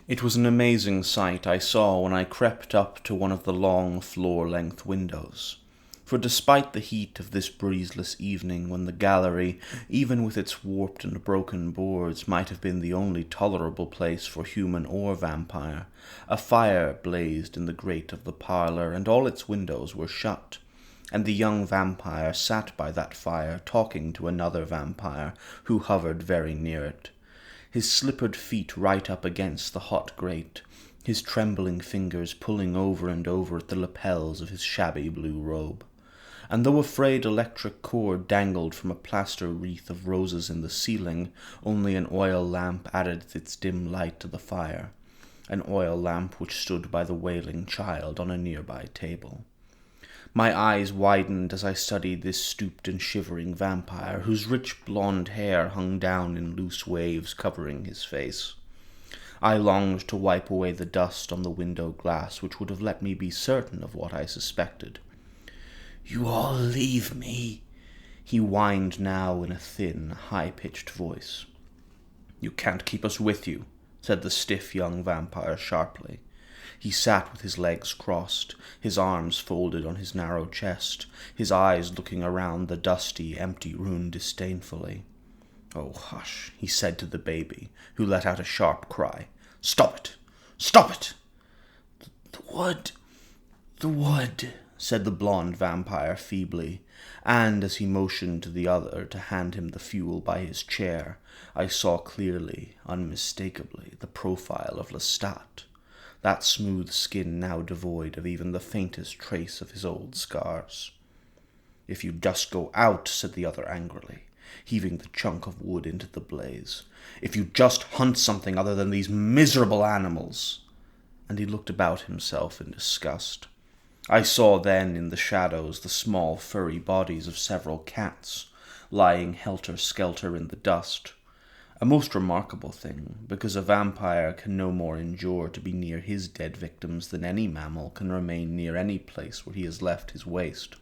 It was an amazing sight I saw when I crept up to one of the long floor-length windows. For despite the heat of this breezeless evening, when the gallery, even with its warped and broken boards, might have been the only tolerable place for human or vampire, a fire blazed in the grate of the parlour, and all its windows were shut, and the young vampire sat by that fire talking to another vampire who hovered very near it, his slippered feet right up against the hot grate, his trembling fingers pulling over and over at the lapels of his shabby blue robe. And though a frayed electric cord dangled from a plaster wreath of roses in the ceiling, only an oil lamp added its dim light to the fire, an oil lamp which stood by the wailing child on a nearby table. My eyes widened as I studied this stooped and shivering vampire, whose rich blonde hair hung down in loose waves covering his face. I longed to wipe away the dust on the window glass, which would have let me be certain of what I suspected. "You all leave me," he whined now in a thin, high-pitched voice. "You can't keep us with you," said the stiff young vampire sharply. He sat with his legs crossed, his arms folded on his narrow chest, his eyes looking around the dusty, empty room disdainfully. "Oh, hush," he said to the baby, who let out a sharp cry. "Stop it! Stop it!" The wood," said the blonde vampire feebly, and as he motioned to the other to hand him the fuel by his chair, I saw clearly, unmistakably, the profile of Lestat, that smooth skin now devoid of even the faintest trace of his old scars. "If you just go out," said the other angrily, heaving the chunk of wood into the blaze. "If you just hunt something other than these miserable animals." And he looked about himself in disgust. I saw then in the shadows the small furry bodies of several cats, lying helter-skelter in the dust. A most remarkable thing, because a vampire can no more endure to be near his dead victims than any mammal can remain near any place where he has left his waste.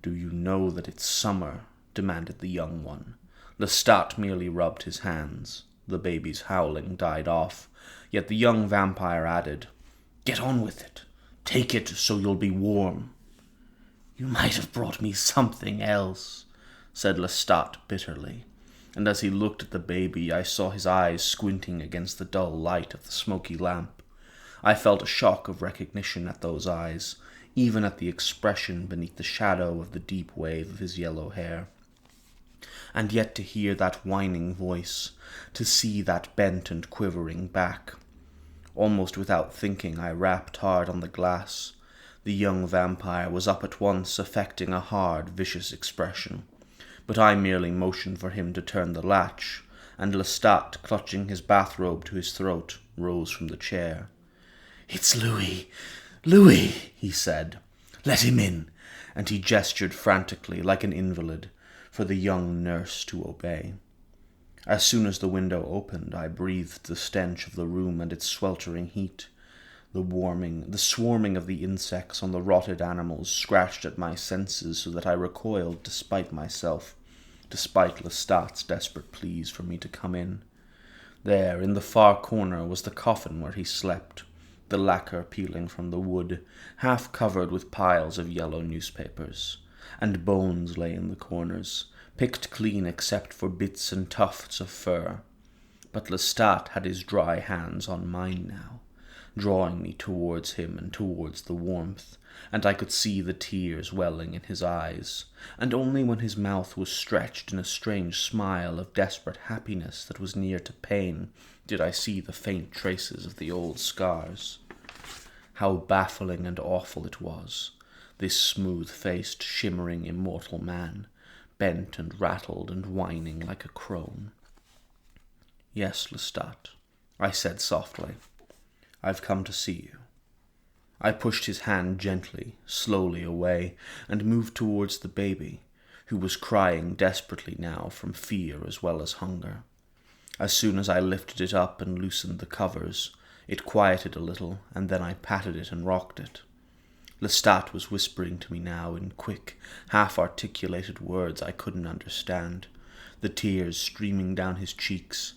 "Do you know that it's summer?" demanded the young one. Lestat merely rubbed his hands. The baby's howling died off, yet the young vampire added, "Get on with it. Take it so you'll be warm." "You might have brought me something else," said Lestat bitterly, and as he looked at the baby I saw his eyes squinting against the dull light of the smoky lamp. I felt a shock of recognition at those eyes, even at the expression beneath the shadow of the deep wave of his yellow hair. And yet to hear that whining voice, to see that bent and quivering back. Almost without thinking, I rapped hard on the glass. The young vampire was up at once, affecting a hard, vicious expression. But I merely motioned for him to turn the latch, and Lestat, clutching his bathrobe to his throat, rose from the chair. "It's Louis! Louis!" he said. "Let him in!" And he gestured frantically, like an invalid, for the young nurse to obey. As soon as the window opened, I breathed the stench of the room and its sweltering heat. The swarming of the insects on the rotted animals scratched at my senses so that I recoiled despite myself, despite Lestat's desperate pleas for me to come in. There, in the far corner, was the coffin where he slept, the lacquer peeling from the wood, half covered with piles of yellow newspapers, and bones lay in the corners, picked clean except for bits and tufts of fur. But Lestat had his dry hands on mine now, drawing me towards him and towards the warmth, and I could see the tears welling in his eyes, and only when his mouth was stretched in a strange smile of desperate happiness that was near to pain did I see the faint traces of the old scars. How baffling and awful it was, this smooth-faced, shimmering, immortal man, bent and rattled and whining like a crone. "Yes, Lestat," I said softly. "I've come to see you." I pushed his hand gently, slowly away, and moved towards the baby, who was crying desperately now from fear as well as hunger. As soon as I lifted it up and loosened the covers, it quieted a little, and then I patted it and rocked it. Lestat was whispering to me now in quick, half-articulated words I couldn't understand, the tears streaming down his cheeks,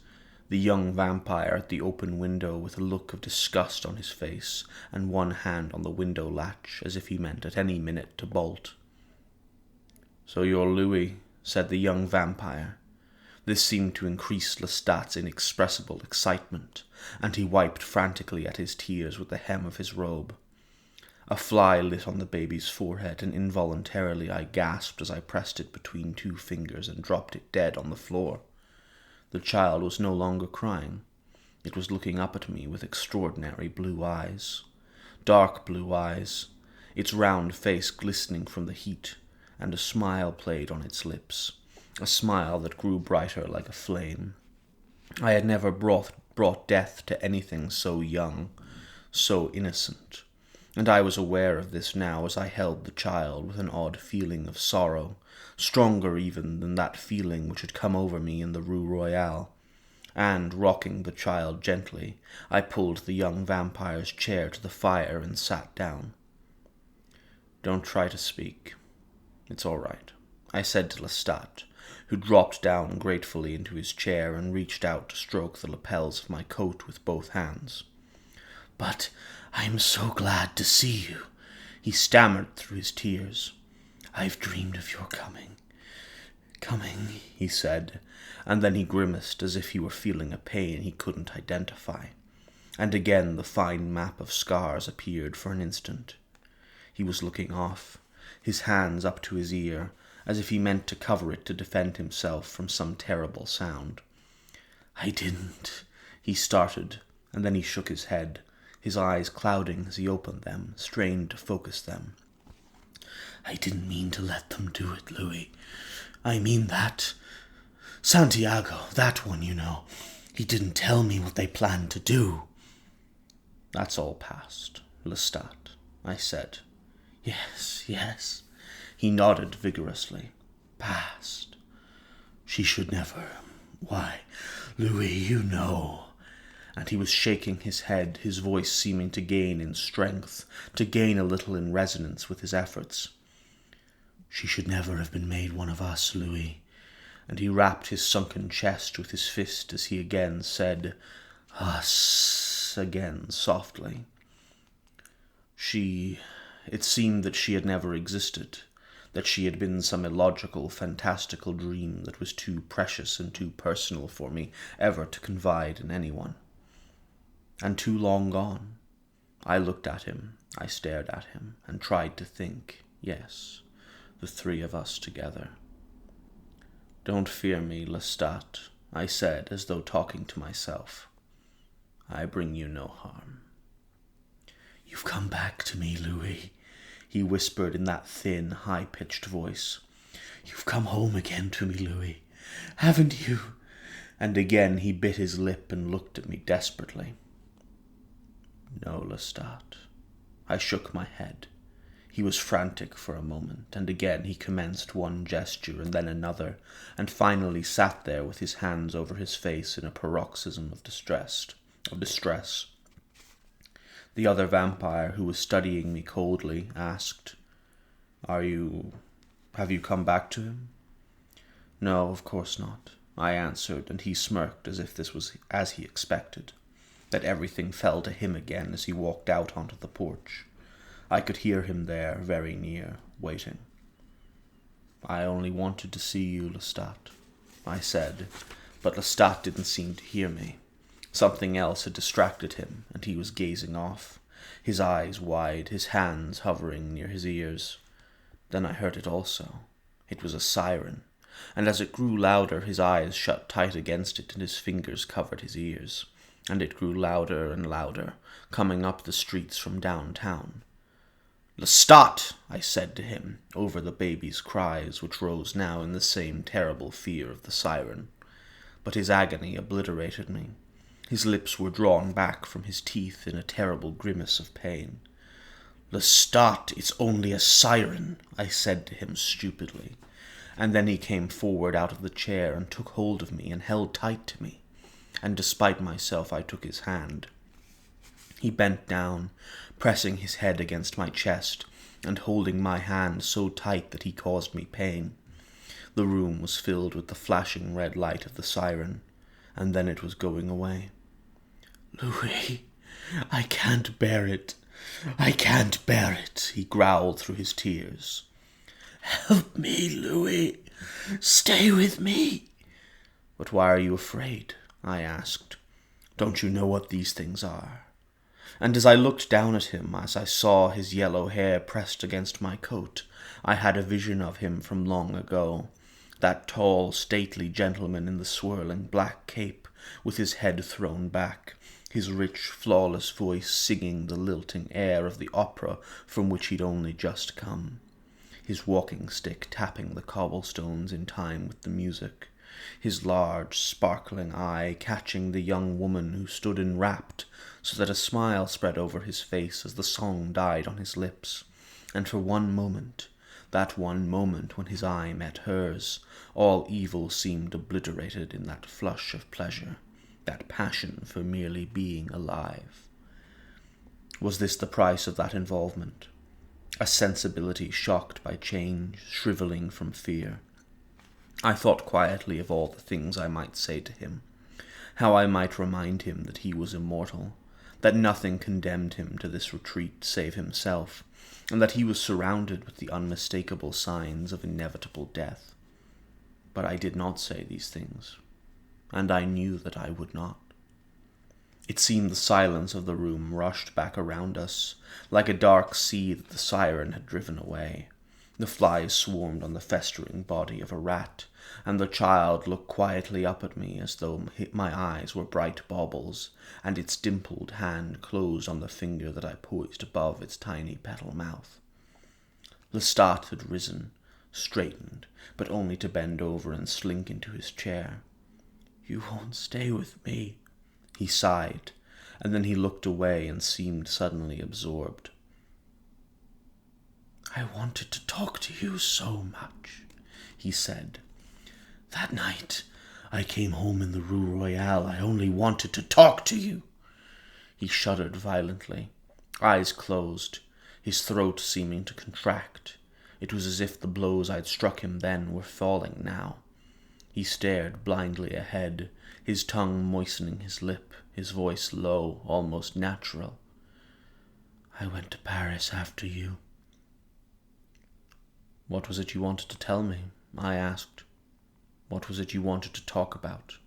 The young vampire at the open window with a look of disgust on his face and one hand on the window latch as if he meant at any minute to bolt. "So you're Louis," said the young vampire. This seemed to increase Lestat's inexpressible excitement, and he wiped frantically at his tears with the hem of his robe. A fly lit on the baby's forehead, and involuntarily I gasped as I pressed it between two fingers and dropped it dead on the floor. The child was no longer crying. It was looking up at me with extraordinary blue eyes. Dark blue eyes, its round face glistening from the heat, and a smile played on its lips, a smile that grew brighter like a flame. I had never brought death to anything so young, so innocent, and I was aware of this now as I held the child with an odd feeling of sorrow, stronger even than that feeling which had come over me in the Rue Royale, and, rocking the child gently, I pulled the young vampire's chair to the fire and sat down. "Don't try to speak. It's all right," I said to Lestat, who dropped down gratefully into his chair and reached out to stroke the lapels of my coat with both hands. "But I'm so glad to see you," he stammered through his tears. "I've dreamed of your coming." "Coming," he said, and then he grimaced as if he were feeling a pain he couldn't identify. And again the fine map of scars appeared for an instant. He was looking off, his hands up to his ear, as if he meant to cover it to defend himself from some terrible sound. "I didn't," he started, and then he shook his head, his eyes clouding as he opened them, strained to focus them. "I didn't mean to let them do it, Louis. I mean that. Santiago, that one, you know. He didn't tell me what they planned to do." "That's all past, Lestat," I said. Yes, yes. He nodded vigorously. "Past. She should never. Why, Louis, you know." And he was shaking his head, his voice seeming to gain in strength, to gain a little in resonance with his efforts. "She should never have been made one of us, Louis." And he rapped his sunken chest with his fist as he again said, "Us," again softly. It seemed that she had never existed, that she had been some illogical, fantastical dream that was too precious and too personal for me ever to confide in anyone. And too long gone. I looked at him, I stared at him, and tried to think, yes, the three of us together. "Don't fear me, Lestat," I said, as though talking to myself. "I bring you no harm." "You've come back to me, Louis," he whispered in that thin, high-pitched voice. "You've come home again to me, Louis, haven't you?" And again he bit his lip and looked at me desperately. "No, Lestat." I shook my head. He was frantic for a moment, and again he commenced one gesture and then another, and finally sat there with his hands over his face in a paroxysm of distress. The other vampire, who was studying me coldly, asked, Have you come back to him?" "No, of course not," I answered, and he smirked as if this was as he expected, that everything fell to him again as he walked out onto the porch. I could hear him there, very near, waiting. "I only wanted to see you, Lestat," I said, but Lestat didn't seem to hear me. Something else had distracted him, and he was gazing off, his eyes wide, his hands hovering near his ears. Then I heard it also. It was a siren, and as it grew louder, his eyes shut tight against it and his fingers covered his ears, and it grew louder and louder, coming up the streets from downtown. "Lestat!" I said to him, over the baby's cries, which rose now in the same terrible fear of the siren. But his agony obliterated me. His lips were drawn back from his teeth in a terrible grimace of pain. "Lestat, it's only a siren," I said to him stupidly. And then he came forward out of the chair and took hold of me and held tight to me. And despite myself, I took his hand. He bent down, pressing his head against my chest, and holding my hand so tight that he caused me pain. The room was filled with the flashing red light of the siren, and then it was going away. "Louis, I can't bear it. I can't bear it," he growled through his tears. "Help me, Louis. Stay with me." "But why are you afraid?" I asked. "Don't you know what these things are?" And as I looked down at him, as I saw his yellow hair pressed against my coat, I had a vision of him from long ago, that tall, stately gentleman in the swirling black cape, with his head thrown back, his rich, flawless voice singing the lilting air of the opera from which he'd only just come, his walking stick tapping the cobblestones in time with the music, his large, sparkling eye catching the young woman who stood enwrapped, so that a smile spread over his face as the song died on his lips, and for one moment, that one moment when his eye met hers, all evil seemed obliterated in that flush of pleasure, that passion for merely being alive. Was this the price of that involvement? A sensibility shocked by change, shriveling from fear? I thought quietly of all the things I might say to him, how I might remind him that he was immortal, that nothing condemned him to this retreat save himself, and that he was surrounded with the unmistakable signs of inevitable death. But I did not say these things, and I knew that I would not. It seemed the silence of the room rushed back around us, like a dark sea that the siren had driven away. The flies swarmed on the festering body of a rat, and the child looked quietly up at me as though my eyes were bright baubles, and its dimpled hand closed on the finger that I poised above its tiny petal mouth. Lestat had risen, straightened, but only to bend over and slink into his chair. "You won't stay with me," he sighed, and then he looked away and seemed suddenly absorbed. "I wanted to talk to you so much," he said. "That night I came home in the Rue Royale, I only wanted to talk to you." He shuddered violently, eyes closed, his throat seeming to contract. It was as if the blows I'd struck him then were falling now. He stared blindly ahead, his tongue moistening his lip, his voice low, almost natural. "I went to Paris after you." "What was it you wanted to tell me?" I asked. "What was it you wanted to talk about?"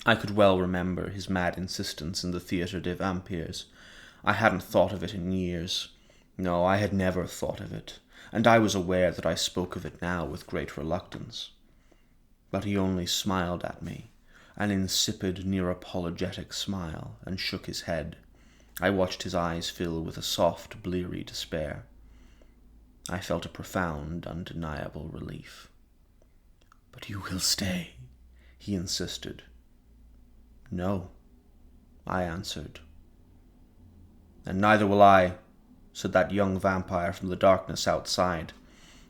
I could well remember his mad insistence in the Theatre des Vampires. I hadn't thought of it in years. No, I had never thought of it, and I was aware that I spoke of it now with great reluctance. But he only smiled at me, an insipid, near-apologetic smile, and shook his head. I watched his eyes fill with a soft, bleary despair. I felt a profound, undeniable relief. "But you will stay," he insisted. "No," I answered. "And neither will I," said that young vampire from the darkness outside,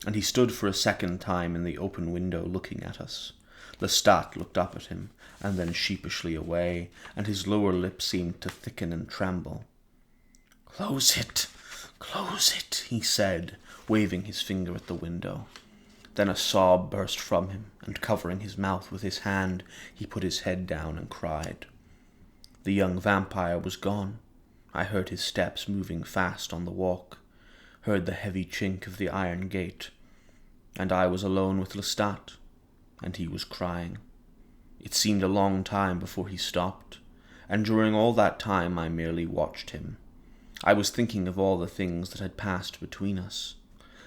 and he stood for a second time in the open window looking at us. Lestat looked up at him, and then sheepishly away, and his lower lip seemed to thicken and tremble. Close it, he said, waving his finger at the window. Then a sob burst from him, and covering his mouth with his hand, he put his head down and cried. The young vampire was gone. I heard his steps moving fast on the walk, heard the heavy chink of the iron gate, and I was alone with Lestat, and he was crying. It seemed a long time before he stopped, and during all that time I merely watched him. I was thinking of all the things that had passed between us.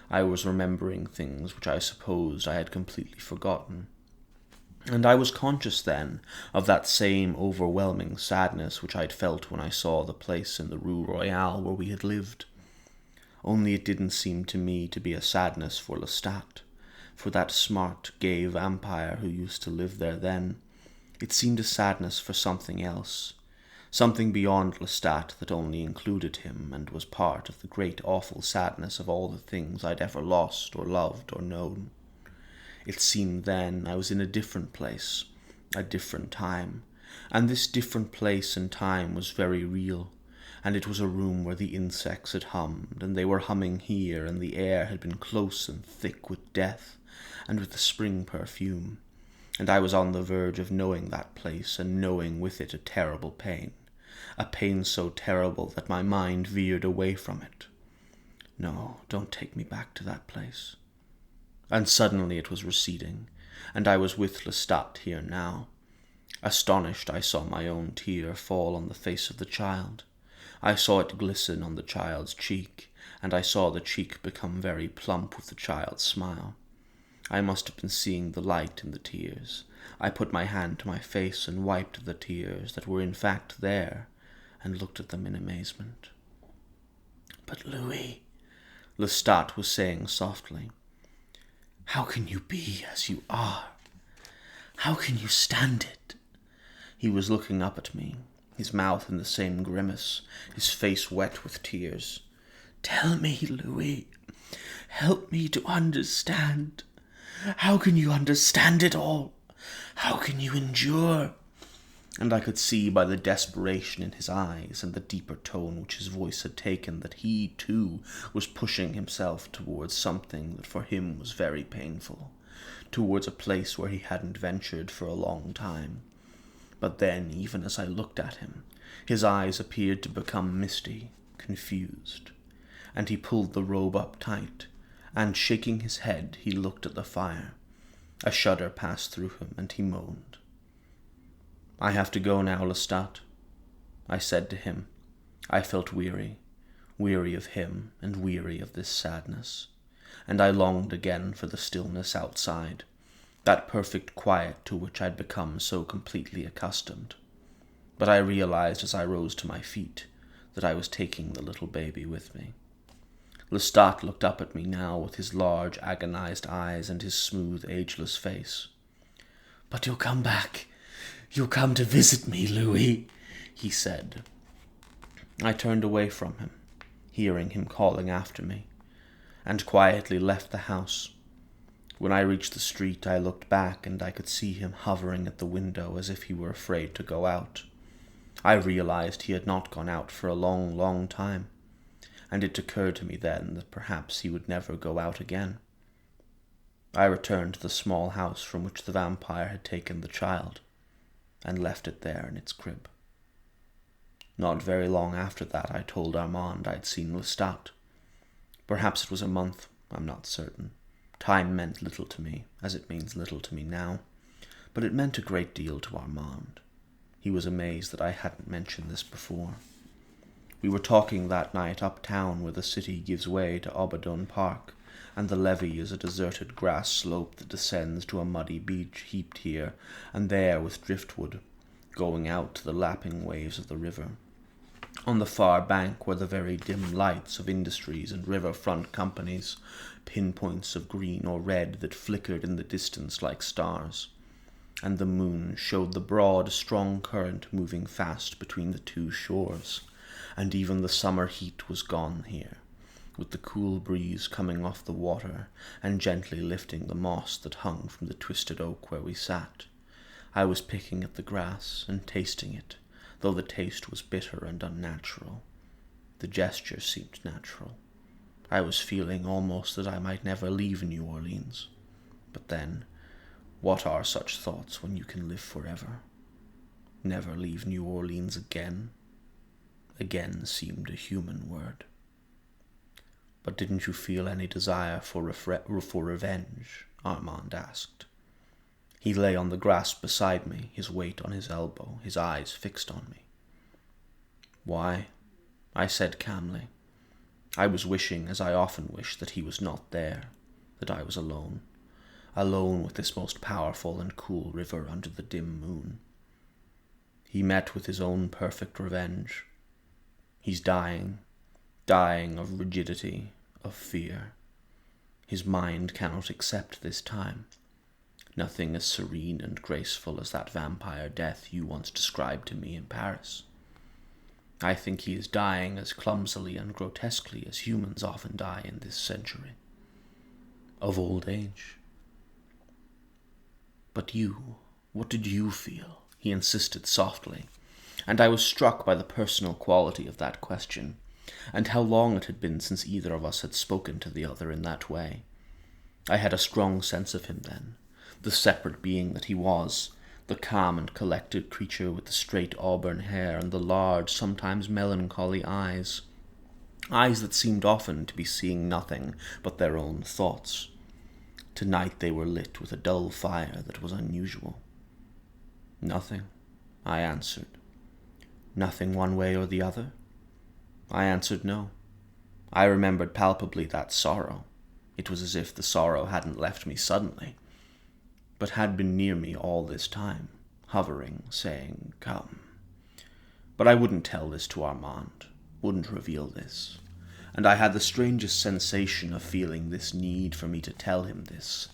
I was remembering things which I supposed I had completely forgotten. And I was conscious then of that same overwhelming sadness which I had felt when I saw the place in the Rue Royale where we had lived. Only it didn't seem to me to be a sadness for Lestat, for that smart, gay vampire who used to live there then. It seemed a sadness for something else, something beyond Lestat that only included him and was part of the great awful sadness of all the things I'd ever lost or loved or known. It seemed then I was in a different place, a different time, and this different place and time was very real, and it was a room where the insects had hummed, and they were humming here, and the air had been close and thick with death, and with the spring perfume, and I was on the verge of knowing that place and knowing with it a terrible pain, a pain so terrible that my mind veered away from it. No, don't take me back to that place. And suddenly it was receding, and I was with Lestat here now. Astonished, I saw my own tear fall on the face of the child. I saw it glisten on the child's cheek, and I saw the cheek become very plump with the child's smile. I must have been seeing the light in the tears. I put my hand to my face and wiped the tears that were in fact there, and looked at them in amazement. "But Louis," Lestat was saying softly, "how can you be as you are? How can you stand it?" He was looking up at me, his mouth in the same grimace, his face wet with tears. "Tell me, Louis. Help me to understand. How can you understand it all? How can you endure?" And I could see by the desperation in his eyes and the deeper tone which his voice had taken that he, too, was pushing himself towards something that for him was very painful, towards a place where he hadn't ventured for a long time. But then, even as I looked at him, his eyes appeared to become misty, confused, and he pulled the robe up tight, and shaking his head, he looked at the fire. A shudder passed through him, and he moaned. "I have to go now, Lestat," I said to him. I felt weary of him and weary of this sadness, and I longed again for the stillness outside, that perfect quiet to which I'd become so completely accustomed. But I realized as I rose to my feet that I was taking the little baby with me. Lestat looked up at me now with his large, agonized eyes and his smooth, ageless face. "But you'll come back. You'll come to visit me, Louis," he said. I turned away from him, hearing him calling after me, and quietly left the house. When I reached the street, I looked back, and I could see him hovering at the window as if he were afraid to go out. I realized he had not gone out for a long, long time, and it occurred to me then that perhaps he would never go out again. I returned to the small house from which the vampire had taken the child, and left it there in its crib. Not very long after that I told Armand I'd seen Lestat. Perhaps it was a month, I'm not certain. Time meant little to me, as it means little to me now, but it meant a great deal to Armand. He was amazed that I hadn't mentioned this before. We were talking that night uptown where the city gives way to Aubadon Park, and the levee is a deserted grass slope that descends to a muddy beach heaped here and there with driftwood, going out to the lapping waves of the river. On the far bank were the very dim lights of industries and riverfront companies, pinpoints of green or red that flickered in the distance like stars, and the moon showed the broad, strong current moving fast between the two shores, and even the summer heat was gone here, with the cool breeze coming off the water and gently lifting the moss that hung from the twisted oak where we sat. I was picking at the grass and tasting it, though the taste was bitter and unnatural. The gesture seemed natural. I was feeling almost that I might never leave New Orleans. But then, what are such thoughts when you can live forever? Never leave New Orleans again? Again seemed a human word. "But didn't you feel any desire for revenge?" Armand asked. He lay on the grass beside me, his weight on his elbow, his eyes fixed on me. "Why?" I said calmly. I was wishing, as I often wish, that he was not there, that I was alone with this most powerful and cool river under the dim moon. He met with his own perfect revenge. He's dying of rigidity, of fear. His mind cannot accept this time. Nothing as serene and graceful as that vampire death you once described to me in Paris. I think he is dying as clumsily and grotesquely as humans often die in this century. Of old age. "But you, what did you feel?" he insisted softly, and I was struck by the personal quality of that question, and how long it had been since either of us had spoken to the other in that way. I had a strong sense of him then, the separate being that he was, the calm and collected creature with the straight auburn hair and the large, sometimes melancholy eyes that seemed often to be seeing nothing but their own thoughts. Tonight they were lit with a dull fire that was unusual. "Nothing," I answered. "Nothing one way or the other?" I answered no. I remembered palpably that sorrow. It was as if the sorrow hadn't left me suddenly, but had been near me all this time, hovering, saying, "Come." But I wouldn't tell this to Armand, wouldn't reveal this. And I had the strangest sensation of feeling this need for me to tell him this,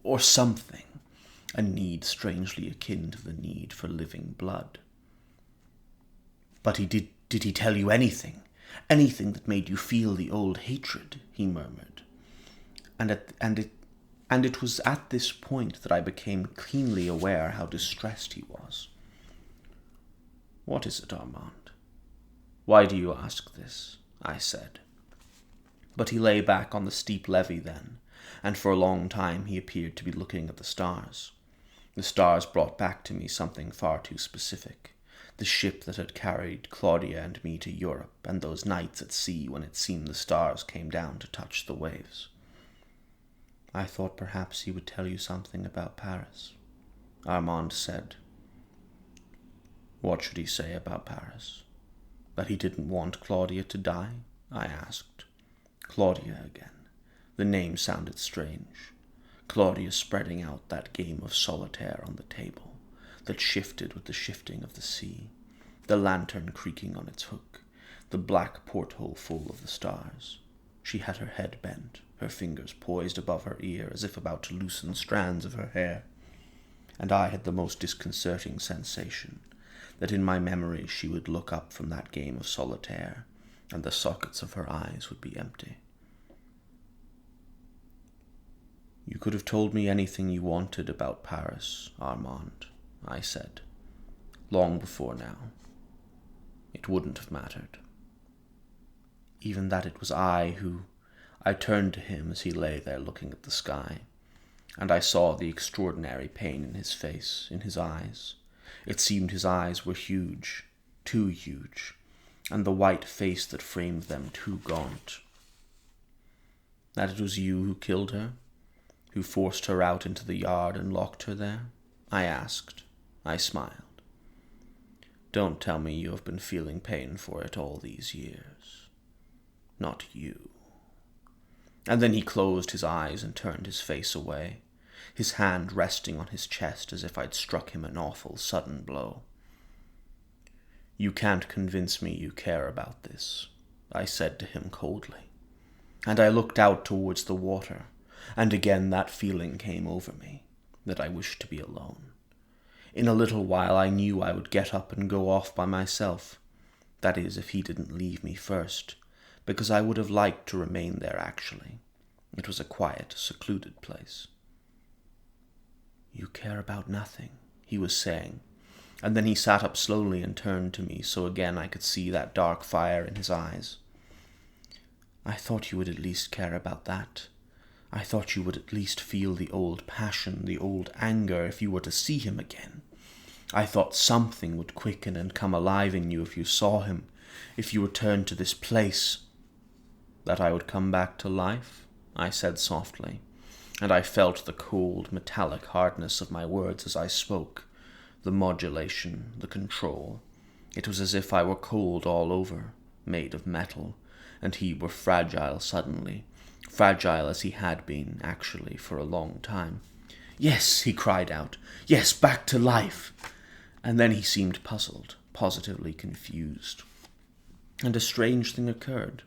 or something, a need strangely akin to the need for living blood. "But did he tell you anything? Anything that made you feel the old hatred?" he murmured. And it was at this point that I became keenly aware how distressed he was. "What is it, Armand? Why do you ask this?" I said. But he lay back on the steep levee then, and for a long time he appeared to be looking at the stars. The stars brought back to me something far too specific. The ship that had carried Claudia and me to Europe, and those nights at sea when it seemed the stars came down to touch the waves. "I thought perhaps he would tell you something about Paris," Armand said. "What should he say about Paris? That he didn't want Claudia to die?" I asked. Claudia again. The name sounded strange. Claudia spreading out that game of solitaire on the table, that shifted with the shifting of the sea, the lantern creaking on its hook, the black porthole full of the stars. She had her head bent, her fingers poised above her ear as if about to loosen strands of her hair. And I had the most disconcerting sensation that in my memory she would look up from that game of solitaire, and the sockets of her eyes would be empty. "You could have told me anything you wanted about Paris, Armand," I said. "Long before now. It wouldn't have mattered." Even that it was I who... I turned to him as he lay there looking at the sky, and I saw the extraordinary pain in his face, in his eyes. It seemed his eyes were huge, too huge, and the white face that framed them too gaunt. "That it was you who killed her? Who forced her out into the yard and locked her there?" I asked. I smiled. "Don't tell me you have been feeling pain for it all these years. Not you." And then he closed his eyes and turned his face away, his hand resting on his chest as if I'd struck him an awful sudden blow. "You can't convince me you care about this," I said to him coldly. And I looked out towards the water, and again that feeling came over me, that I wished to be alone. In a little while I knew I would get up and go off by myself. That is, if he didn't leave me first, because I would have liked to remain there actually. It was a quiet, secluded place. "You care about nothing," he was saying, and then he sat up slowly and turned to me so again I could see that dark fire in his eyes. "I thought you would at least care about that. I thought you would at least feel the old passion, the old anger if you were to see him again. I thought something would quicken and come alive in you if you saw him, if you returned to this place." "That I would come back to life?" I said softly, and I felt the cold, metallic hardness of my words as I spoke, the modulation, the control. It was as if I were cold all over, made of metal, and he were fragile suddenly, fragile as he had been, actually, for a long time. "Yes," he cried out. "Yes, back to life." And then he seemed puzzled, positively confused. And a strange thing occurred.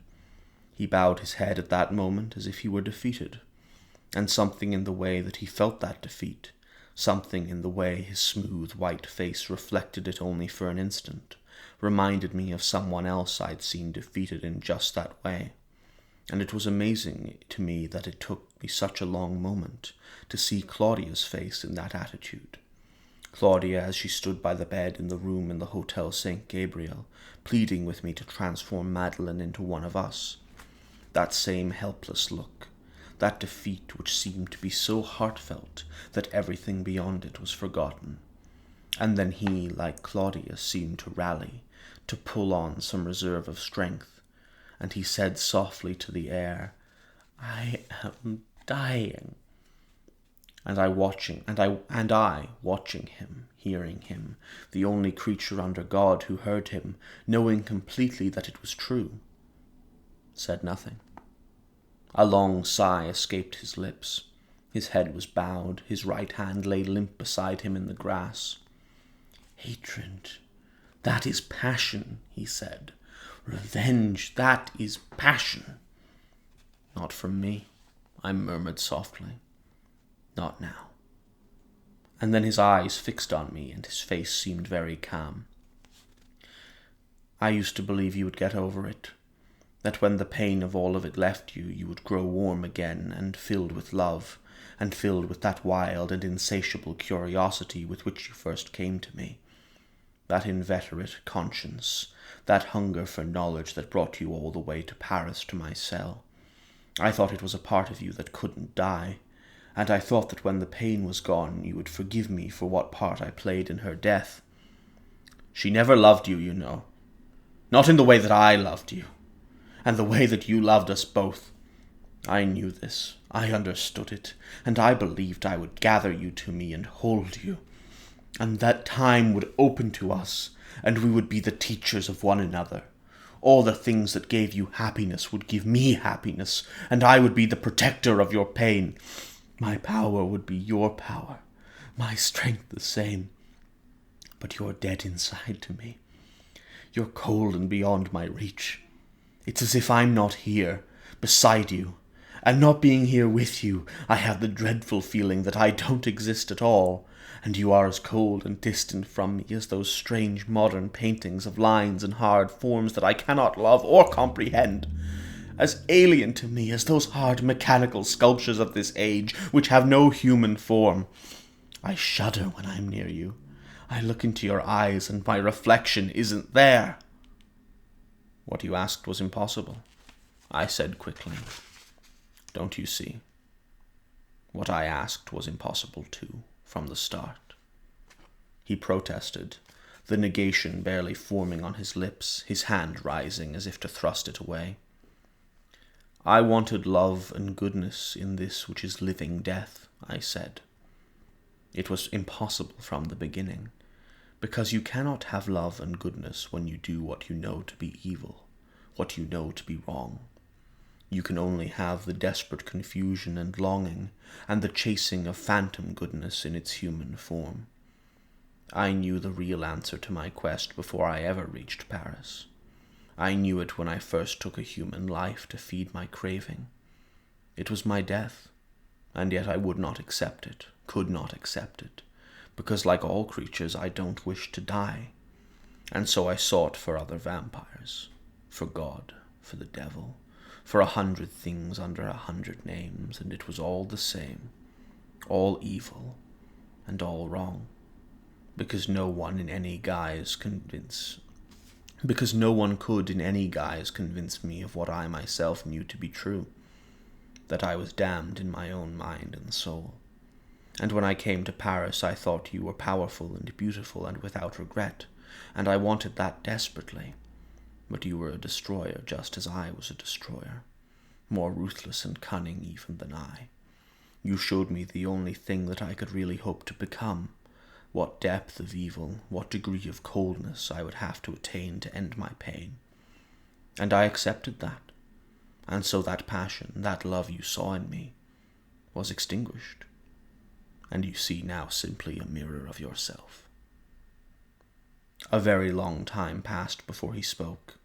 He bowed his head at that moment as if he were defeated, and something in the way that he felt that defeat, something in the way his smooth white face reflected it only for an instant, reminded me of someone else I'd seen defeated in just that way. And it was amazing to me that it took me such a long moment to see Claudia's face in that attitude. Claudia as she stood by the bed in the room in the Hotel St. Gabriel, pleading with me to transform Madeleine into one of us. That same helpless look, that defeat which seemed to be so heartfelt that everything beyond it was forgotten. And then he, like Claudius, seemed to rally, to pull on some reserve of strength, and he said softly to the air, "I am dying." And I watching him, hearing him, the only creature under God who heard him, knowing completely that it was true, said nothing. A long sigh escaped his lips. His head was bowed, his right hand lay limp beside him in the grass. "Hatred, that is passion," he said. "Revenge, that is passion." "Not from me," I murmured softly. "Not now." And then his eyes fixed on me, and his face seemed very calm. "I used to believe you would get over it, that when the pain of all of it left you, you would grow warm again, and filled with love, and filled with that wild and insatiable curiosity with which you first came to me, that inveterate conscience, that hunger for knowledge that brought you all the way to Paris to my cell. I thought it was a part of you that couldn't die, and I thought that when the pain was gone you would forgive me for what part I played in her death. She never loved you, you know. Not in the way that I loved you, and the way that you loved us both. I knew this, I understood it, and I believed I would gather you to me and hold you, and that time would open to us, and we would be the teachers of one another. All the things that gave you happiness would give me happiness, and I would be the protector of your pain. My power would be your power, my strength the same. But you're dead inside to me. You're cold and beyond my reach. It's as if I'm not here, beside you, and not being here with you, I have the dreadful feeling that I don't exist at all, and you are as cold and distant from me as those strange modern paintings of lines and hard forms that I cannot love or comprehend, as alien to me as those hard mechanical sculptures of this age which have no human form. I shudder when I'm near you. I look into your eyes and my reflection isn't there." "What you asked was impossible," I said quickly. "Don't you see? What I asked was impossible too, from the start." He protested, the negation barely forming on his lips, his hand rising as if to thrust it away. "I wanted love and goodness in this which is living death," I said. "It was impossible from the beginning, because you cannot have love and goodness when you do what you know to be evil, what you know to be wrong. You can only have the desperate confusion and longing, and the chasing of phantom goodness in its human form. I knew the real answer to my quest before I ever reached Paris. I knew it when I first took a human life to feed my craving. It was my death, and yet I would not accept it, could not accept it, because like all creatures I don't wish to die. And so I sought for other vampires, for God, for the devil, for 100 things under 100 names, and it was all the same, all evil, and all wrong, because no one could in any guise convince me of what I myself knew to be true, that I was damned in my own mind and soul. And when I came to Paris, I thought you were powerful and beautiful and without regret, and I wanted that desperately. But you were a destroyer just as I was a destroyer, more ruthless and cunning even than I. You showed me the only thing that I could really hope to become, what depth of evil, what degree of coldness I would have to attain to end my pain. And I accepted that, and so that passion, that love you saw in me, was extinguished, and you see now simply a mirror of yourself." A very long time passed before he spoke.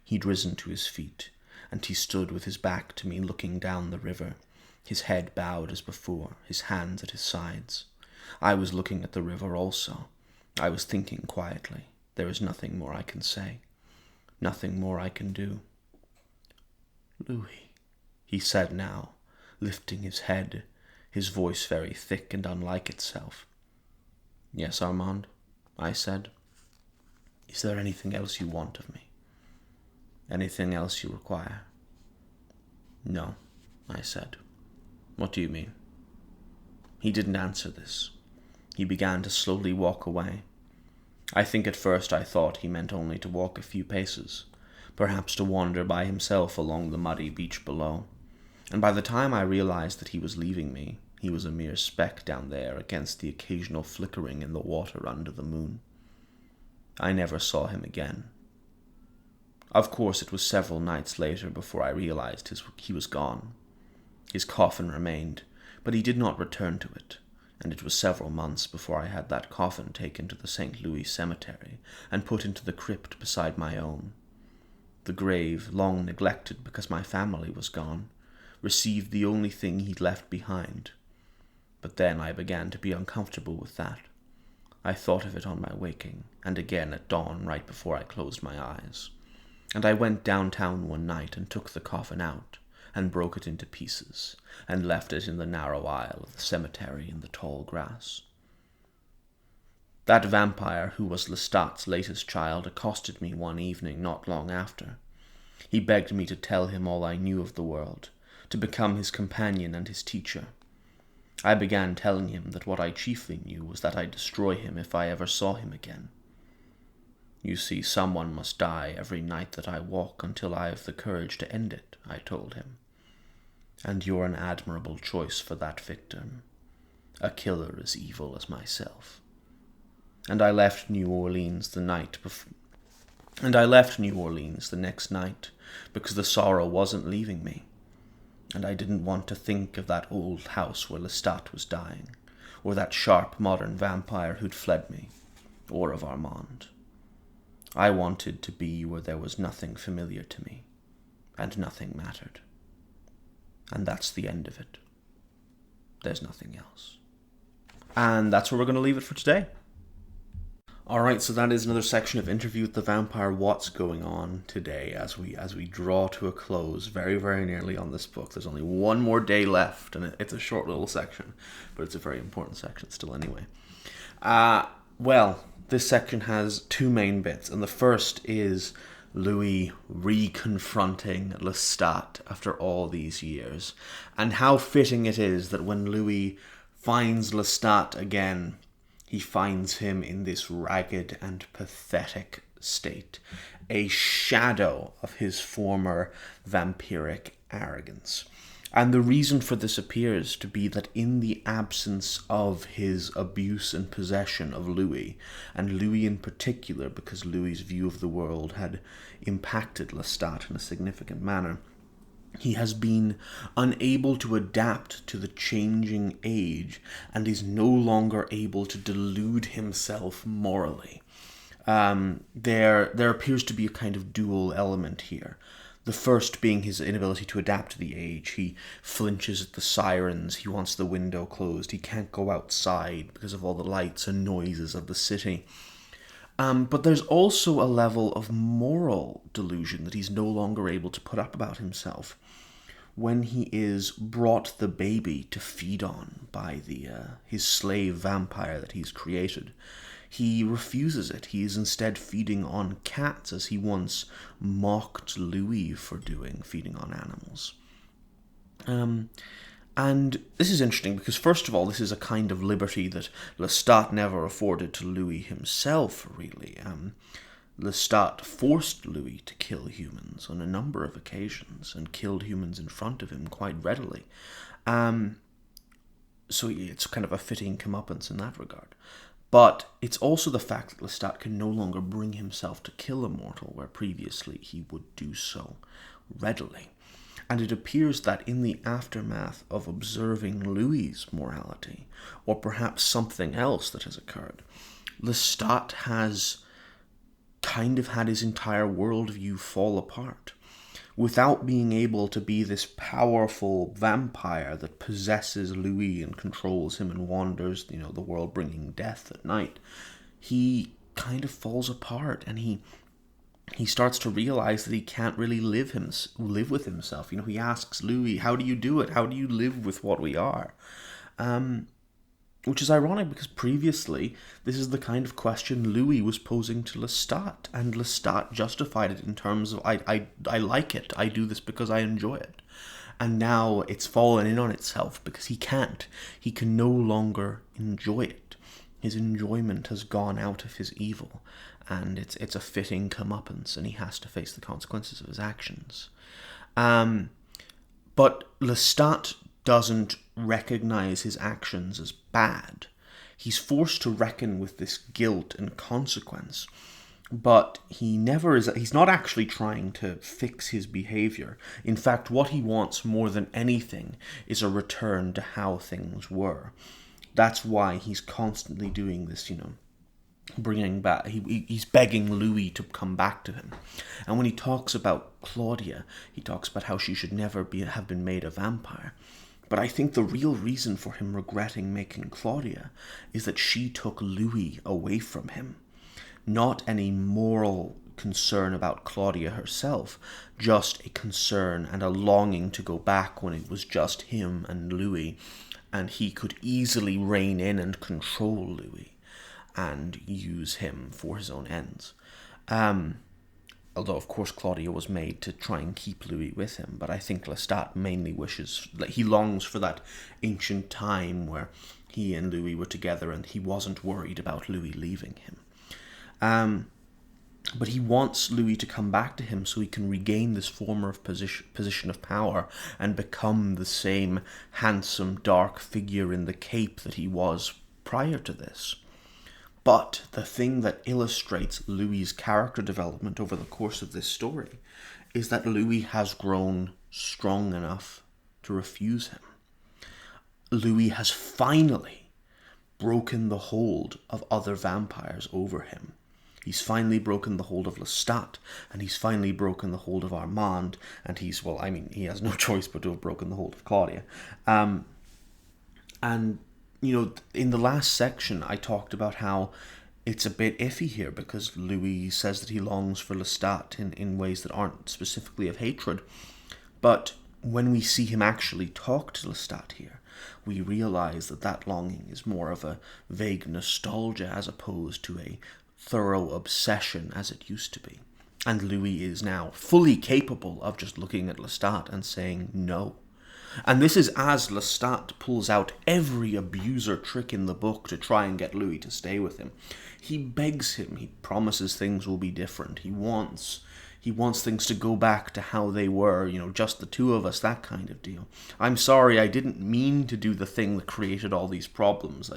He'd risen to his feet, and he stood with his back to me looking down the river, his head bowed as before, his hands at his sides. I was looking at the river also. I was thinking quietly. There is nothing more I can say, nothing more I can do. "Louis," he said now, lifting his head, his voice very thick and unlike itself. "Yes, Armand," I said. "Is there anything else you want of me? Anything else you require?" "No," I said. What do you mean? He didn't answer this. He began to slowly walk away. I think at first I thought he meant only to walk a few paces, perhaps to wander by himself along the muddy beach below. And by the time I realized that he was leaving me, he was a mere speck down there against the occasional flickering in the water under the moon. I never saw him again. Of course, it was several nights later before I realized he was gone. His coffin remained, but he did not return to it, and it was several months before I had that coffin taken to the St. Louis Cemetery and put into the crypt beside my own. The grave, long neglected because my family was gone, received the only thing he'd left behind. But then I began to be uncomfortable with that. I thought of it on my waking, and again at dawn right before I closed my eyes. And I went downtown one night and took the coffin out, and broke it into pieces, and left it in the narrow aisle of the cemetery in the tall grass. That vampire who was Lestat's latest child accosted me one evening not long after. He begged me to tell him all I knew of the world, to become his companion and his teacher. I began telling him that what I chiefly knew was that I'd destroy him if I ever saw him again. You see, someone must die every night that I walk until I have the courage to end it, I told him. And you're an admirable choice for that victim, a killer as evil as myself. And I left New Orleans the next night because the sorrow wasn't leaving me, and I didn't want to think of that old house where Lestat was dying, or that sharp modern vampire who'd fled me, or of Armand. I wanted to be where there was nothing familiar to me, and nothing mattered. And that's the end of it. There's nothing else. And that's where we're going to leave it for today. Alright, so that is another section of Interview with the Vampire. What's going on today as we draw to a close very, very nearly on this book. There's only one more day left, and it's a short little section, but it's a very important section still anyway. Well, this section has two main bits, and the first is Louis reconfronting Lestat after all these years, and how fitting it is that when Louis finds Lestat again, he finds him in this ragged and pathetic state, a shadow of his former vampiric arrogance. And the reason for this appears to be that in the absence of his abuse and possession of Louis, and Louis in particular, because Louis's view of the world had impacted Lestat in a significant manner, he has been unable to adapt to the changing age and is no longer able to delude himself morally. There appears to be a kind of dual element here. The first being his inability to adapt to the age. He flinches at the sirens, he wants the window closed, he can't go outside because of all the lights and noises of the city. But there's also a level of moral delusion that he's no longer able to put up about himself. When he is brought the baby to feed on by his slave vampire that he's created, he refuses it. He is instead feeding on cats, as he once mocked Louis for doing, feeding on animals. And this is interesting because, first of all, this is a kind of liberty that Lestat never afforded to Louis himself, really. Lestat forced Louis to kill humans on a number of occasions and killed humans in front of him quite readily. So it's kind of a fitting comeuppance in that regard. But it's also the fact that Lestat can no longer bring himself to kill a mortal, where previously he would do so readily. And it appears that in the aftermath of observing Louis's morality, or perhaps something else that has occurred, Lestat has kind of had his entire worldview fall apart. Without being able to be this powerful vampire that possesses Louis and controls him and wanders, the world bringing death at night, he kind of falls apart, and he starts to realize that he can't really live with himself. He asks Louis, "How do you do it? How do you live with what we are?" Which is ironic because previously this is the kind of question Louis was posing to Lestat, and Lestat justified it in terms of, I like it, I do this because I enjoy it. And now it's fallen in on itself because he can't. He can no longer enjoy it. His enjoyment has gone out of his evil, and it's a fitting comeuppance, and he has to face the consequences of his actions. But Lestat doesn't recognize his actions as bad. He's forced to reckon with this guilt and consequence, but he's not actually trying to fix his behavior. In fact, what he wants more than anything is a return to how things were. That's why he's constantly doing this, bringing back, he's begging Louis to come back to him. And when he talks about Claudia, he talks about how she should never have been made a vampire. But I think the real reason for him regretting making Claudia is that she took Louis away from him. Not any moral concern about Claudia herself, just a concern and a longing to go back when it was just him and Louis, and he could easily rein in and control Louis and use him for his own ends. Although, of course, Claudia was made to try and keep Louis with him, but I think Lestat mainly he longs for that ancient time where he and Louis were together and he wasn't worried about Louis leaving him. But he wants Louis to come back to him so he can regain this former position of power and become the same handsome, dark figure in the cape that he was prior to this. But the thing that illustrates Louis's character development over the course of this story is that Louis has grown strong enough to refuse him. Louis has finally broken the hold of other vampires over him. He's finally broken the hold of Lestat, and he's finally broken the hold of Armand, and he has no choice but to have broken the hold of Claudia. And in the last section, I talked about how it's a bit iffy here because Louis says that he longs for Lestat in ways that aren't specifically of hatred. But when we see him actually talk to Lestat here, we realize that longing is more of a vague nostalgia as opposed to a thorough obsession as it used to be. And Louis is now fully capable of just looking at Lestat and saying no. And this is as Lestat pulls out every abuser trick in the book to try and get Louis to stay with him. He begs him, he promises things will be different. He wants things to go back to how they were, just the two of us, that kind of deal. I'm sorry, I didn't mean to do the thing that created all these problems.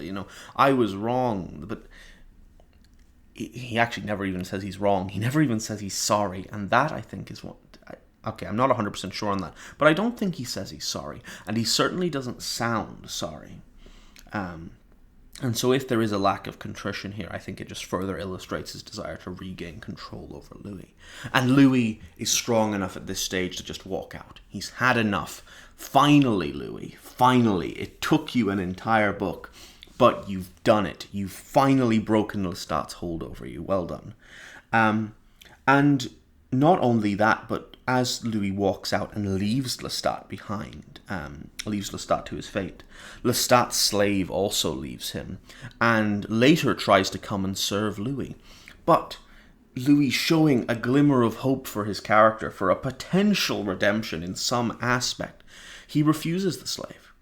I was wrong. But he actually never even says he's wrong. He never even says he's sorry. And that, I think, is what... Okay, I'm not 100% sure on that. But I don't think he says he's sorry. And he certainly doesn't sound sorry. And so if there is a lack of contrition here, I think it just further illustrates his desire to regain control over Louis. And Louis is strong enough at this stage to just walk out. He's had enough. Finally, Louis, finally. It took you an entire book, but you've done it. You've finally broken Lestat's hold over you. Well done. And not only that, but as Louis walks out and leaves Lestat behind, leaves Lestat to his fate, Lestat's slave also leaves him, and later tries to come and serve Louis. But Louis, showing a glimmer of hope for his character, for a potential redemption in some aspect, he refuses the slave.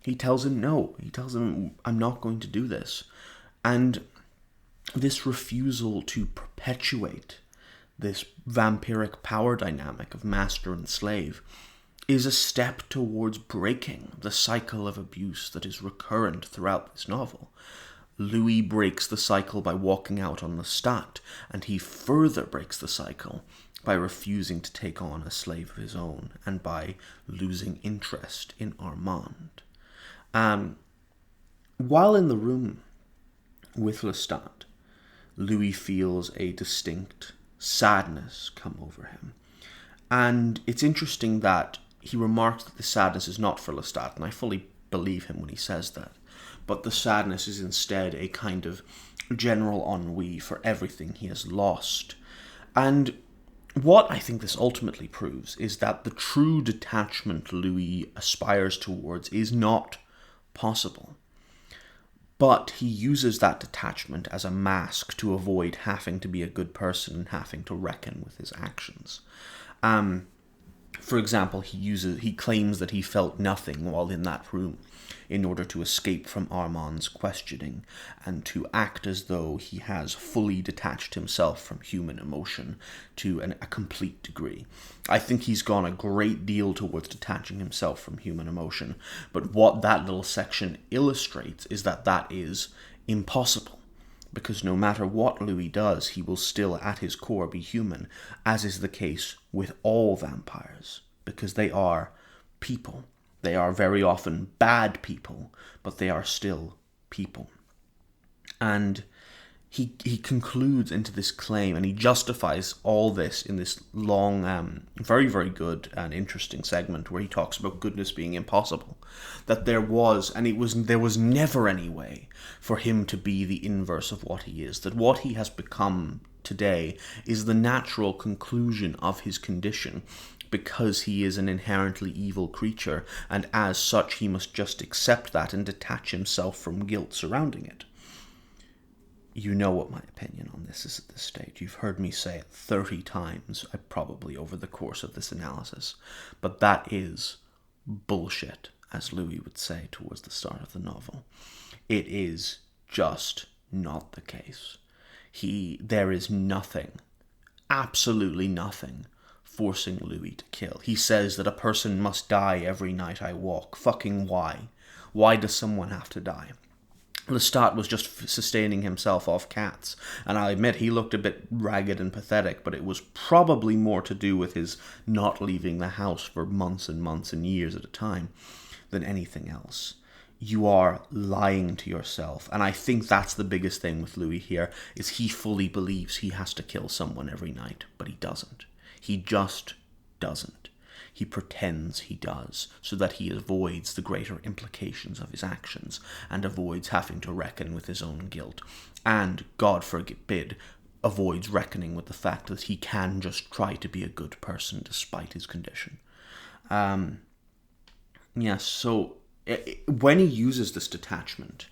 He tells him no. He tells him, I'm not going to do this. And this refusal to perpetuate this vampiric power dynamic of master and slave is a step towards breaking the cycle of abuse that is recurrent throughout this novel. Louis breaks the cycle by walking out on Lestat, and he further breaks the cycle by refusing to take on a slave of his own and by losing interest in Armand. While in the room with Lestat, Louis feels a distinct sadness come over him. And it's interesting that he remarks that the sadness is not for Lestat, and I fully believe him when he says that. But the sadness is instead a kind of general ennui for everything he has lost. And what I think this ultimately proves is that the true detachment Louis aspires towards is not possible. But he uses that detachment as a mask to avoid having to be a good person and having to reckon with his actions. For example, he claims that he felt nothing while in that room in order to escape from Armand's questioning and to act as though he has fully detached himself from human emotion to a complete degree. I think he's gone a great deal towards detaching himself from human emotion, but what that little section illustrates is that that is impossible. Because no matter what Louis does, he will still at his core be human, as is the case with all vampires, because they are people. They are very often bad people, but they are still people. And he concludes into this claim, and he justifies all this in this long, very, very good and interesting segment where he talks about goodness being impossible. That there was never any way for him to be the inverse of what he is. That what he has become today is the natural conclusion of his condition, because he is an inherently evil creature, and as such he must just accept that and detach himself from guilt surrounding it. You know what my opinion on this is at this stage. You've heard me say it 30 times, probably over the course of this analysis. But that is bullshit, as Louis would say towards the start of the novel. It is just not the case. There is nothing, absolutely nothing, forcing Louis to kill. He says that a person must die every night I walk. Fucking why? Why does someone have to die? Lestat was just sustaining himself off cats, and I admit he looked a bit ragged and pathetic, but it was probably more to do with his not leaving the house for months and months and years at a time than anything else. You are lying to yourself, and I think that's the biggest thing with Louis here, is he fully believes he has to kill someone every night, but he doesn't. He just doesn't. He pretends he does, so that he avoids the greater implications of his actions, and avoids having to reckon with his own guilt, and, God forbid, avoids reckoning with the fact that he can just try to be a good person despite his condition. So when he uses this detachment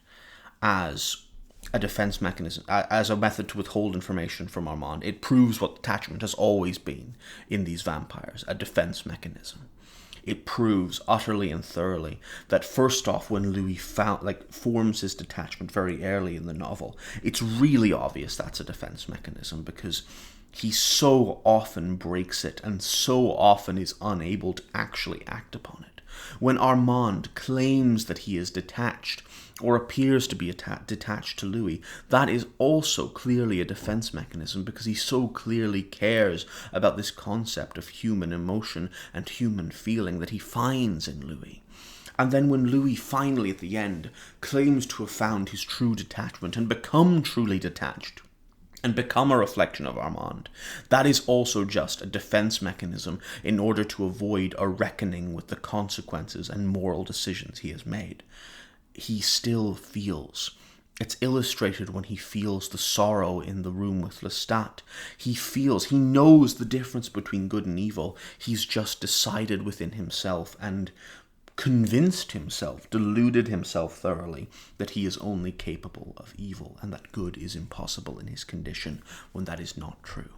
as a defense mechanism, as a method to withhold information from Armand, it proves what detachment has always been in these vampires, a defense mechanism. It proves utterly and thoroughly that first off, when Louis forms his detachment very early in the novel, it's really obvious that's a defense mechanism, because he so often breaks it and so often is unable to actually act upon it. When Armand claims that he is detached, or appears to be detached to Louis, that is also clearly a defense mechanism, because he so clearly cares about this concept of human emotion and human feeling that he finds in Louis. And then when Louis finally, at the end, claims to have found his true detachment and become truly detached, and become a reflection of Armand, that is also just a defense mechanism in order to avoid a reckoning with the consequences and moral decisions he has made. He still feels. It's illustrated when he feels the sorrow in the room with Lestat. He knows the difference between good and evil. He's just decided within himself and convinced himself, deluded himself thoroughly, that he is only capable of evil and that good is impossible in his condition, when that is not true.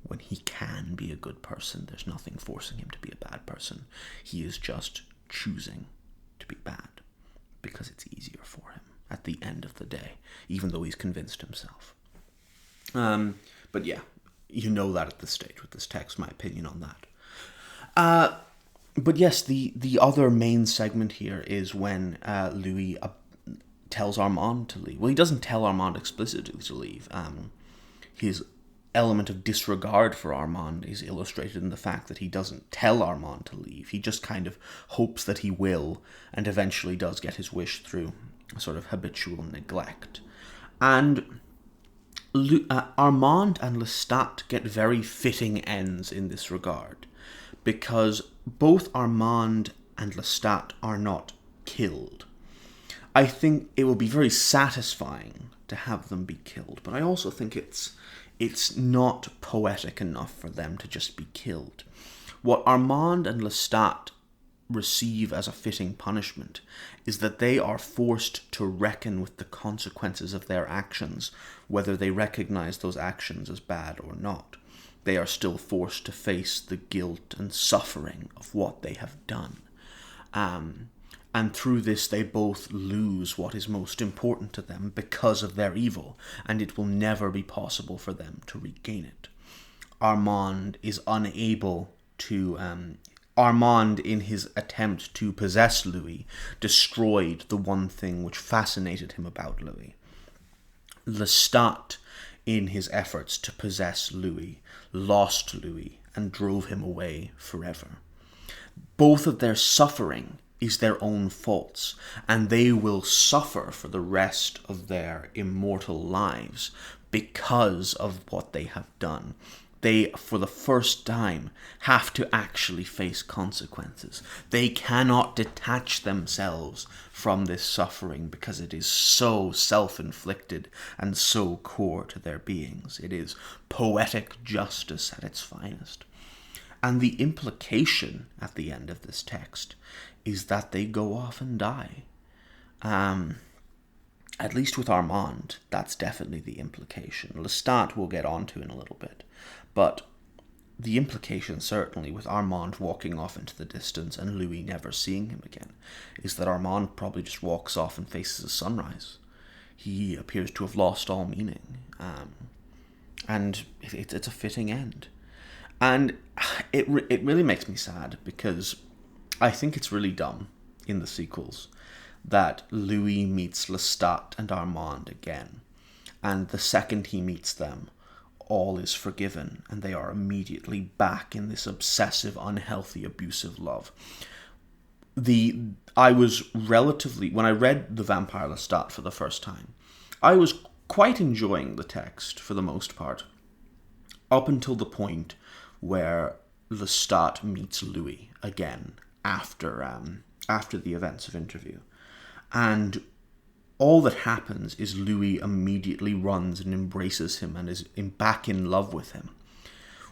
When he can be a good person, there's nothing forcing him to be a bad person. He is just choosing to be bad, because it's easier for him at the end of the day, even though he's convinced himself. But yeah, you know that at this stage with this text, my opinion on that. But yes, the other main segment here is when Louis tells Armand to leave. Well, he doesn't tell Armand explicitly to leave. His element of disregard for Armand is illustrated in the fact that he doesn't tell Armand to leave. He just kind of hopes that he will, and eventually does get his wish through a sort of habitual neglect. And Armand and Lestat get very fitting ends in this regard, because both Armand and Lestat are not killed. I think it will be very satisfying to have them be killed, but I also think it's not poetic enough for them to just be killed. What Armand and Lestat receive as a fitting punishment is that they are forced to reckon with the consequences of their actions, whether they recognize those actions as bad or not. they are still forced to face the guilt and suffering of what they have done. And through this, they both lose what is most important to them because of their evil, and it will never be possible for them to regain it. Armand is unable to... Armand, in his attempt to possess Louis, destroyed the one thing which fascinated him about Louis. Lestat, in his efforts to possess Louis, lost Louis and drove him away forever. Both of their suffering is their own faults, and they will suffer for the rest of their immortal lives because of what they have done. They, for the first time, have to actually face consequences. They cannot detach themselves from this suffering because it is so self-inflicted and so core to their beings. It is poetic justice at its finest. And the implication at the end of this text is that they go off and die. At least with Armand, that's definitely the implication. Lestat we'll get onto in a little bit. But the implication, certainly, with Armand walking off into the distance and Louis never seeing him again, is that Armand probably just walks off and faces a sunrise. He appears to have lost all meaning. And it's a fitting end. And it really makes me sad, because I think it's really dumb in the sequels that Louis meets Lestat and Armand again. And the second he meets them, all is forgiven, and they are immediately back in this obsessive, unhealthy, abusive love. When I read The Vampire Lestat for the first time, I was quite enjoying the text for the most part, up until the point where Lestat meets Louis again after the events of Interview. And all that happens is Louis immediately runs and embraces him and is back in love with him,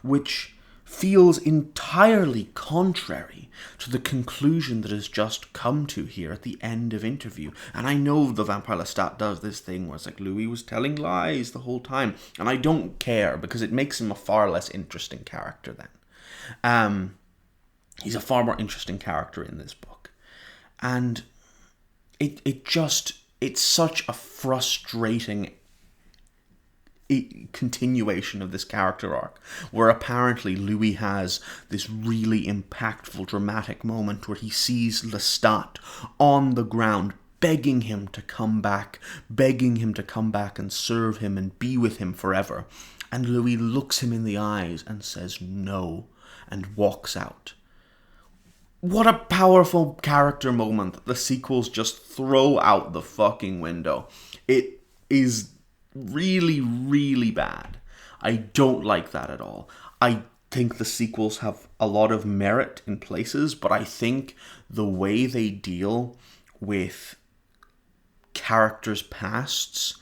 which feels entirely contrary to the conclusion that has just come to here at the end of Interview. And I know The Vampire Lestat does this thing where it's like Louis was telling lies the whole time, and I don't care, because it makes him a far less interesting character then. He's a far more interesting character in this book. And it's such a frustrating continuation of this character arc, where apparently Louis has this really impactful, dramatic moment where he sees Lestat on the ground begging him to come back and serve him and be with him forever. And Louis looks him in the eyes and says no, and walks out. What a powerful character moment that the sequels just throw out the fucking window. It is really, really bad. I don't like that at all. I think the sequels have a lot of merit in places, but I think the way they deal with characters' pasts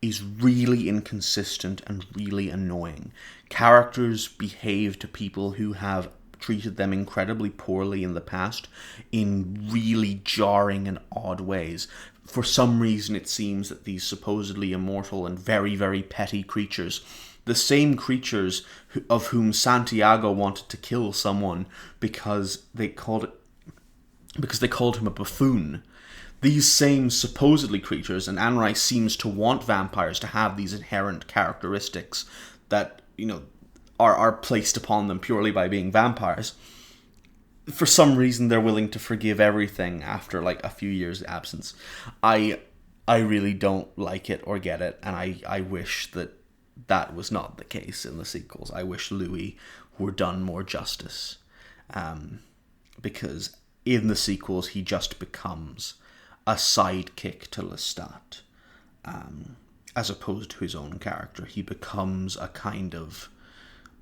is really inconsistent and really annoying. Characters behave to people who have treated them incredibly poorly in the past in really jarring and odd ways. For some reason, it seems that these supposedly immortal and very, very petty creatures, the same creatures of whom Santiago wanted to kill someone because they called him a buffoon, these same supposedly creatures, and Anne Rice seems to want vampires to have these inherent characteristics that, are placed upon them purely by being vampires. For some reason, they're willing to forgive everything after a few years' absence. I really don't like it or get it, and I wish that was not the case in the sequels. I wish Louis were done more justice, because in the sequels he just becomes a sidekick to Lestat, as opposed to his own character. He becomes a kind of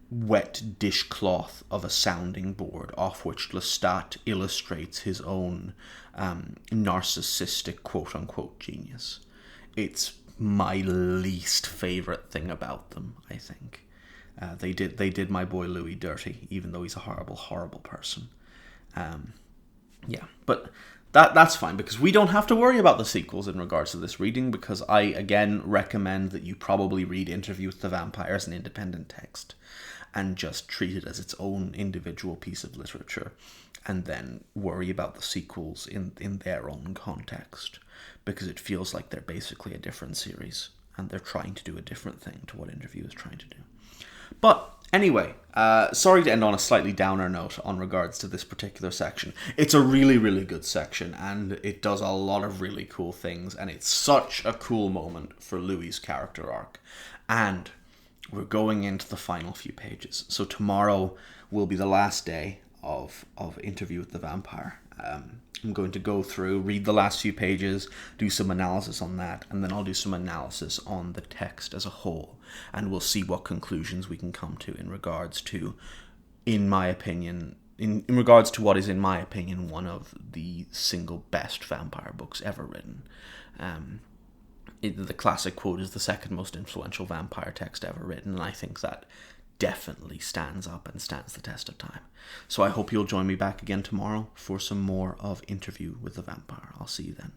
wet dishcloth of a sounding board off which Lestat illustrates his own narcissistic quote-unquote genius. It's my least favorite thing about them, I think. They did my boy Louis dirty, even though he's a horrible, horrible person. But that's fine, because we don't have to worry about the sequels in regards to this reading, because I, again, recommend that you probably read Interview with the Vampire as an independent text. and just treat it as its own individual piece of literature, and then worry about the sequels in their own context, because it feels like they're basically a different series, and they're trying to do a different thing to what Interview is trying to do. But anyway, sorry to end on a slightly downer note on regards to this particular section. It's a really, really good section, and it does a lot of really cool things, and it's such a cool moment for Louis's character arc. And we're going into the final few pages. So tomorrow will be the last day of Interview with the Vampire. I'm going to go through, read the last few pages, do some analysis on that, and then I'll do some analysis on the text as a whole, and we'll see what conclusions we can come to in regards to, in my opinion, in regards to what is, in my opinion, one of the single best vampire books ever written. The classic quote is the second most influential vampire text ever written, and I think that definitely stands up and stands the test of time. So I hope you'll join me back again tomorrow for some more of Interview with the Vampire. I'll see you then.